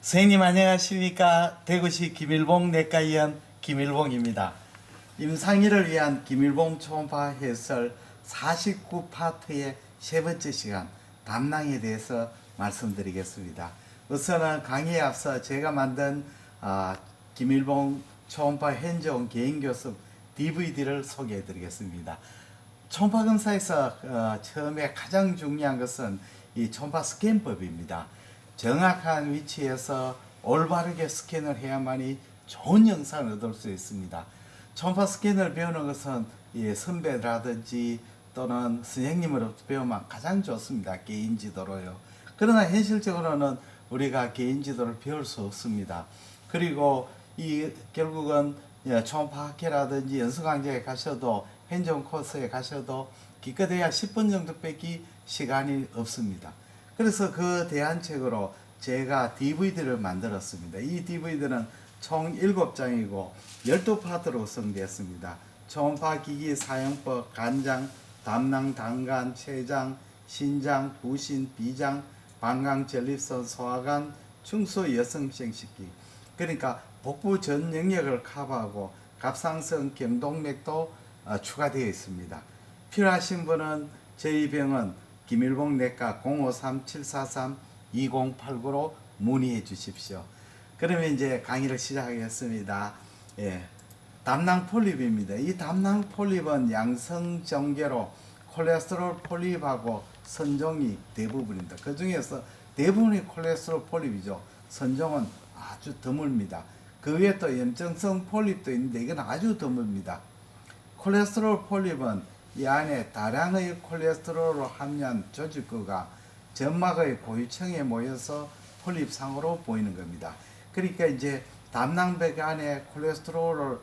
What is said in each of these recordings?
선생님 안녕하십니까. 대구시 김일봉 내과의원 김일봉입니다. 임상일을 위한 김일봉 초음파 해설 49파트의 세 번째 시간 담낭에 대해서 말씀드리겠습니다. 우선은 강의에 앞서 제가 만든 김일봉 초음파 현종 개인교습 DVD를 소개해 드리겠습니다. 초음파 검사에서 처음에 가장 중요한 것은 이 초음파 스캔법입니다. 정확한 위치에서 올바르게 스캔을 해야만이 좋은 영상을 얻을 수 있습니다. 초음파 스캔을 배우는 것은 선배라든지 또는 선생님으로부터 배우면 가장 좋습니다. 개인 지도로요. 그러나 현실적으로는 우리가 개인 지도를 배울 수 없습니다. 그리고 결국은 초음파 학회라든지 연수강좌에 가셔도 현종 코스에 가셔도 기껏해야 10분 정도밖에 시간이 없습니다. 그래서 그 대안책으로 제가 DVD를 만들었습니다. 이 DVD는 총 7장이고 12파트로 구성되었습니다. 초음파 기기 사용법, 간장, 담낭, 당간, 췌장, 신장, 부신, 비장, 방광, 전립선, 소화관, 충수, 여성생식기. 그러니까 복부 전 영역을 커버하고 갑상선, 경동맥도 추가되어 있습니다. 필요하신 분은 저희 병원 김일봉 내과 053-743-2089로 문의해 주십시오. 그러면 이제 강의를 시작하겠습니다. 담낭 폴립입니다. 이 담낭 폴립은 양성 정계로 콜레스테롤 폴립하고 선종이 대부분입니다. 그 중에서 대부분이 콜레스테롤 폴립이죠. 선종은 아주 드뭅니다. 그 위에 또 염증성 폴립도 있는데 이건 아주 드뭅니다. 콜레스테롤 폴립은 이 안에 다량의 콜레스테롤을 함유한 조직구가 점막의 고유층에 모여서 폴립상으로 보이는 겁니다. 그러니까 이제 담낭벽 안에 콜레스테롤을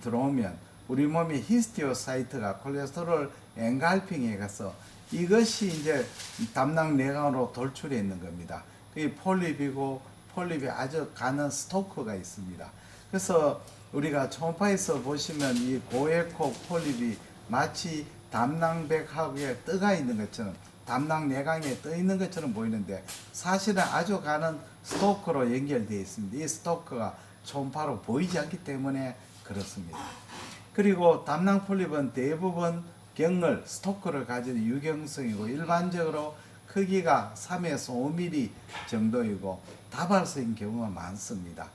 들어오면 우리 몸의 히스티오사이트가 콜레스테롤 엔갈핑에 가서 이것이 이제 담낭 내강으로 돌출해 있는 겁니다. 그게 폴립이고 폴립이 아주 가는 스토크가 있습니다. 그래서 우리가 초음파에서 보시면 이 고에코 폴립이 마치 담낭벽하고에 떠가 있는 것처럼 담낭 내강에 떠 있는 것처럼 보이는데 사실은 아주 가는 스토크로 연결되어 있습니다. 이 스토크가 초음파로 보이지 않기 때문에 그렇습니다. 그리고 담낭 폴립은 대부분 경을 스토크를 가진 유경성이고 일반적으로 크기가 3에서 5mm 정도이고 다발성인 경우가 많습니다.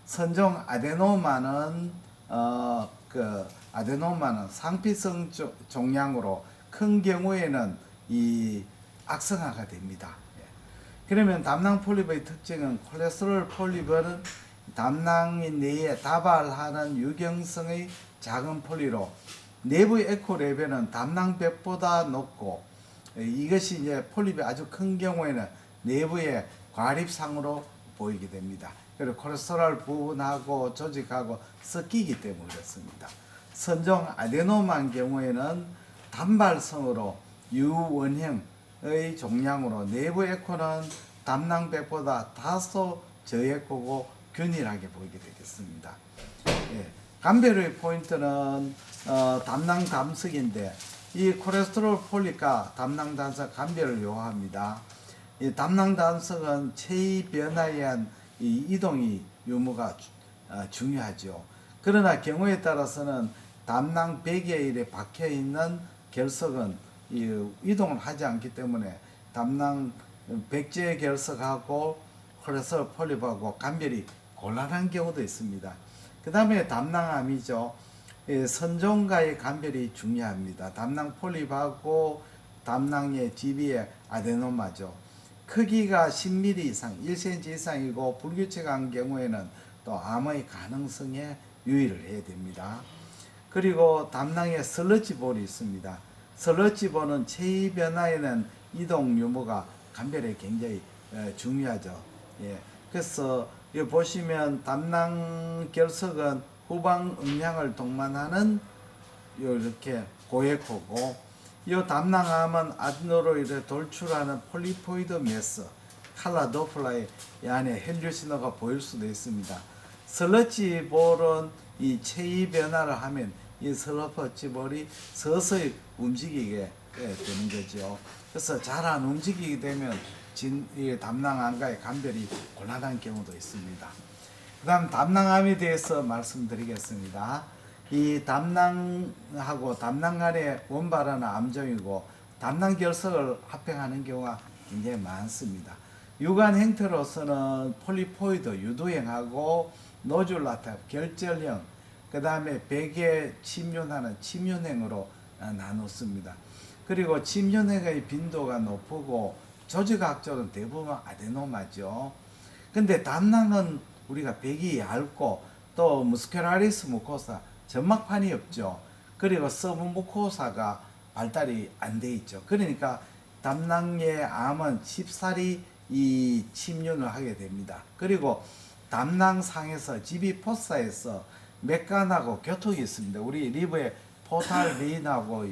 선종 아데노마는 상피성 종양으로 큰 경우에는 이 악성화가 됩니다. 그러면 담낭 폴립의 특징은 콜레스테롤 폴립은 담낭 내에 다발하는 유경성의 작은 폴리로 내부 에코 레벨은 담낭벽보다 높고 이것이 이제 폴립이 아주 큰 경우에는 내부에 과립상으로 보이게 됩니다. 그리고 콜레스테롤 부분하고 조직하고 섞이기 때문에 그렇습니다. 선종 아데노마인 경우에는 단발성으로 유원형의 종양으로 내부 에코는 담낭벽보다 다소 저에코고 균일하게 보이게 되겠습니다. 감별의 포인트는 담낭 담석인데 이 콜레스테롤 폴립과 담낭 담석 감별을 요합니다. 이 담낭 담석은 체위 변화에 의한 이 이동이 유무가 중요하죠. 그러나 경우에 따라서는 담낭 베개에 이래 박혀 있는 결석은 이동을 하지 않기 때문에 담낭 백제 결석하고 콜레스테롤 폴립하고 감별이 곤란한 경우도 있습니다. 그 다음에 담낭암이죠. 선종과의 감별이 중요합니다. 담낭 폴립하고 담낭의 지비의 아데노마죠. 크기가 10mm 이상, 1cm 이상이고 불규칙한 경우에는 또 암의 가능성에 유의를 해야 됩니다. 그리고 담낭에 슬러지볼이 있습니다. 슬러지볼은 체위 변화에는 이동 유무가 감별에 굉장히 중요하죠. 그래서 여기 보시면 담낭 결석은 후방 음량을 동반하는 이렇게 고에코고 이 담낭암은 안으로 이렇게 돌출하는 폴리포이드 메스 칼라 도플라의 안에 헬류 신호가 보일 수도 있습니다. 슬러지 볼은 이 체위 변화를 하면 이 슬러지 볼이 서서히 움직이게 되는 거죠. 그래서 잘 안 움직이게 되면 이 담낭암과의 감별이 곤란한 경우도 있습니다. 그 다음 담낭암에 대해서 말씀드리겠습니다. 이 담낭하고 담낭 간의 원발화는 암종이고 담낭 결석을 합병하는 경우가 굉장히 많습니다. 유관 형태로서는 폴리포이드 유두형하고 노줄라타 결절형, 그 다음에 백에 침륜하는 침륜형으로 나눴습니다. 그리고 침륜형의 빈도가 높고 조직학적은 대부분 아데노마죠. 근데 담낭은 우리가 백이 얇고 또 무스큐라리스 무코사 점막판이 없죠. 그리고 서브무코사가 발달이 안 돼 있죠. 그러니까 담낭의 암은 쉽사리 이 침륜을 하게 됩니다. 그리고 담낭상에서 지비포사에서 맥간하고 교통이 있습니다. 우리 리브의 포탈 베인하고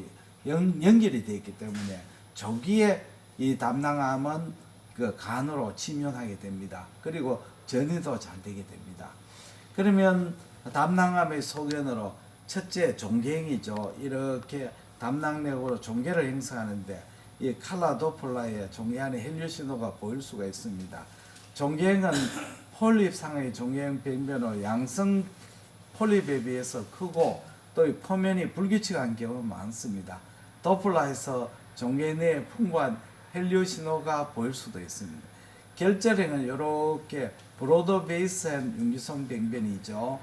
연결이 되어 있기 때문에 조기에 이 담낭암은 그 간으로 침륜하게 됩니다. 그리고 전이도 잘 되게 됩니다. 그러면 담낭암의 소견으로 첫째 종계행이죠. 이렇게 담낭내으로 종계를 형성하는데 이 칼라도플라의 종계 안에 헬륨 신호가 보일 수가 있습니다. 종계행은 폴립상의 종계행 병변으로 양성 폴립에 비해서 크고 또 이 표면이 불규칙한 경우가 많습니다. 도플라에서 종계 내에 풍부한 헬륨 신호가 보일 수도 있습니다. 결절행은 이렇게 브로드 베이스한 윤기성 병변이죠.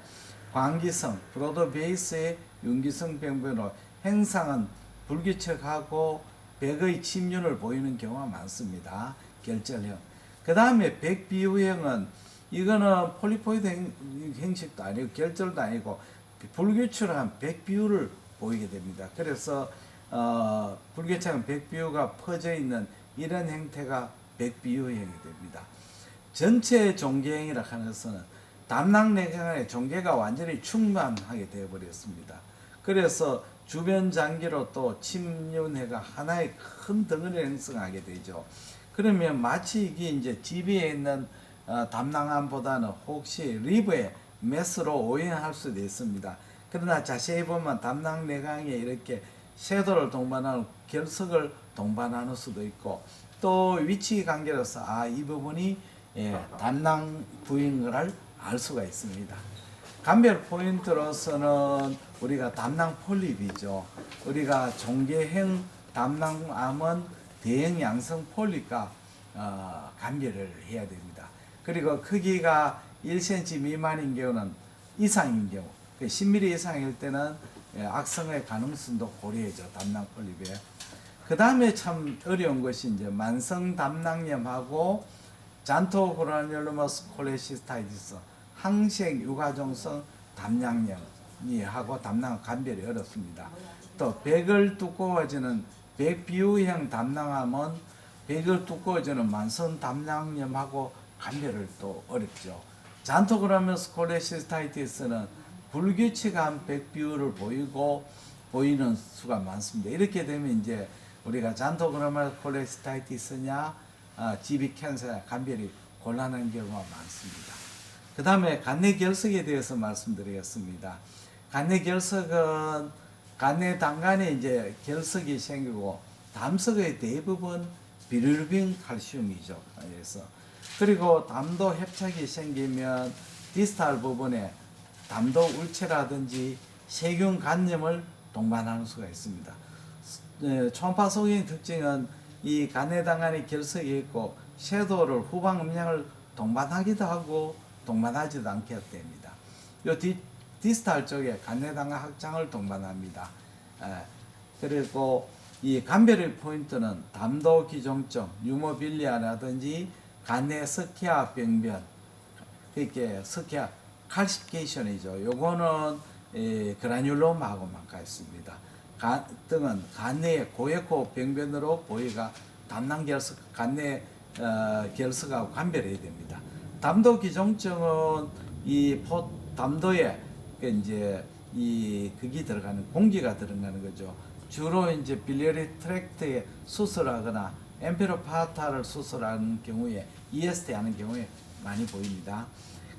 광기성, 브로드 베이스의 윤기성 병변으로 행상은 불규칙하고 백의 침륜을 보이는 경우가 많습니다. 결절형. 그 다음에 백비유형은 이거는 폴리포이드 형식도 아니고 결절도 아니고 불규칙한 백비유를 보이게 됩니다. 그래서 불규칙한 백비유가 퍼져 있는 이런 형태가 백비유형이 됩니다. 전체 종계형이라 하는 것은 담낭내경의 종계가 완전히 충만하게 되어버렸습니다. 그래서 주변 장기로 또 침륜해가 하나의 큰 덩어리를 형성하게 되죠. 그러면 마치 이게 이제 지비에 있는 담낭암보다는 혹시 리브의 메스로 오해할 수도 있습니다. 그러나 자세히 보면 담낭내강에 이렇게 쇄도를 동반하는 결석을 동반하는 수도 있고 또 위치 관계로서 이 부분이 담낭 부인 걸 알 수가 있습니다. 감별 포인트로서는 우리가 담낭 폴립이죠. 우리가 종계형 담낭암은 대형 양성 폴립과 감별을 해야 됩니다. 그리고 크기가 1cm 미만인 경우는 이상인 경우, 10mm 이상일 때는 악성의 가능성도 고려해죠. 담낭 폴립에. 그 다음에 참 어려운 것이 이제 만성 담낭염하고 잔토그라뇰러머스 콜레시스타이티스 항생 유가종성 담낭염이 하고 담낭 감별이 어렵습니다. 또 백을 두꺼워지는 백비유형 담낭암은 백을 두꺼워지는 만성 담낭염하고 감별을 또 어렵죠. 잔토그라뇰러머스 콜레시스타이티스는 불규칙한 백비유를 보이는 수가 많습니다. 이렇게 되면 이제 우리가 잔토그라뇰러머스 콜레시스타이티스냐 GB 캔서냐 감별이 곤란한 경우가 많습니다. 그 다음에 간내 결석에 대해서 말씀드리겠습니다. 간내 결석은 간내 단간에 이제 결석이 생기고 담석의 대부분 비릴루빈 칼슘이죠. 그리고 담도 협착이 생기면 디스탈 부분에 담도 울체라든지 세균 간염을 동반하는 수가 있습니다. 초음파 소견의 특징은 이 간내 단간에 결석이 있고 쇄도를 후방 음량을 동반하기도 하고 동반하지도 않게 됩니다. 요 디스탈 쪽에 간내 단간 확장을 동반합니다. 그리고 이 감별의 포인트는 담도 기종증, 유모빌리아라든지 간내 스키아 병변, 이렇게 스키아 칼시피케이션이죠. 요거는 그라뇰롬하고만 같습니다. 등은 간내의 고에코 병변으로 보이가 담낭 결석, 간내 결석하고 감별해야 됩니다. 담도 기종증은 담도에 이제 그게 들어가는 공기가 들어가는 거죠. 주로 이제 빌리어리 트랙트에 수술하거나 엠피로파타를 수술하는 경우에 EST 하는 경우에 많이 보입니다.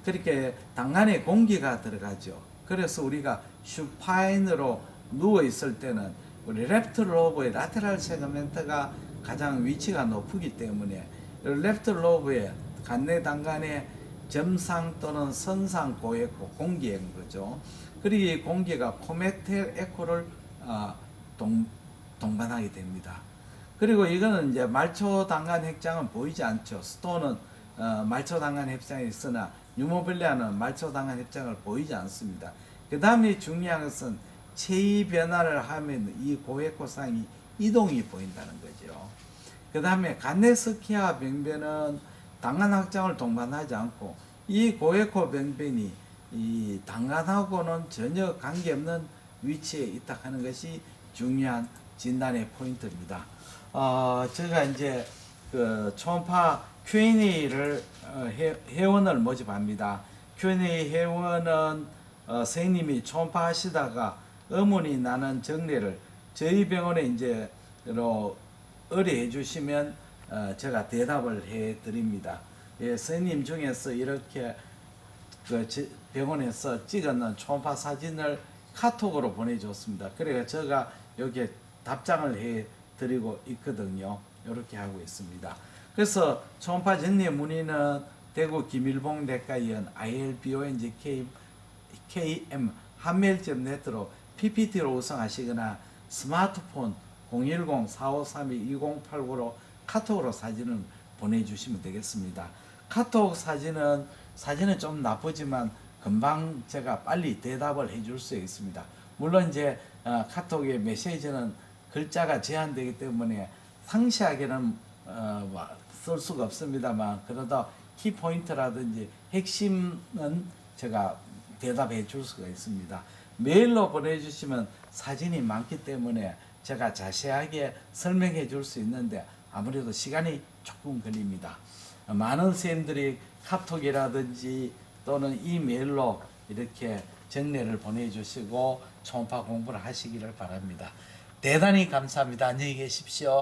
그렇게 당간에 공기가 들어가죠. 그래서 우리가 슈파인으로 누워 있을 때는 우리 랩트 로브의 라테랄 세그멘트가 가장 위치가 높기 때문에 레프트 로브에 간내 단간에 점상 또는 선상 고에코 공기인 거죠. 그리고 이 공기가 코메텔 에코를 동반하게 됩니다. 그리고 이거는 이제 말초 단간 핵장은 보이지 않죠. 스톤은 말초 단간 핵장이 있으나 유모빌리아는 말초 단간 핵장을 보이지 않습니다. 그 다음에 중요한 것은 체위 변화를 하면 이 고에코상이 이동이 보인다는 거죠. 그 다음에 간네스키아 병변은 단간 확장을 동반하지 않고 이 고에코 병변이 이 단간하고는 전혀 관계없는 위치에 있다 하는 것이 중요한 진단의 포인트입니다. 제가 이제 그 초음파 Q&A를 회원을 모집합니다. Q&A 회원은 선생님이 초음파 하시다가 의문이 나는 정례를 저희 병원에 이제 의뢰해 주시면 제가 대답을 해 드립니다. 예, 선생님 중에서 이렇게 그 병원에서 찍었는 초음파 사진을 카톡으로 보내줬습니다. 그래서 제가 여기에 답장을 해 드리고 있거든요. 이렇게 하고 있습니다. 그래서 초음파 정례 문의는 대구 김일봉 내과의원 ILBONG KM 한메일점네트로 PPT로 우선하시거나 스마트폰 010-4532-2089로 카톡으로 사진을 보내주시면 되겠습니다. 카톡 사진은 좀 나쁘지만 금방 제가 빨리 대답을 해줄 수 있습니다. 물론 이제 카톡의 메시지는 글자가 제한되기 때문에 상세하게는 쓸 수가 없습니다만 그러다 키포인트라든지 핵심은 제가 대답해 줄 수가 있습니다. 메일로 보내주시면 사진이 많기 때문에 제가 자세하게 설명해 줄 수 있는데 아무래도 시간이 조금 걸립니다. 많은 선생님들이 카톡이라든지 또는 이메일로 이렇게 정례를 보내주시고 초음파 공부를 하시기를 바랍니다. 대단히 감사합니다. 안녕히 계십시오.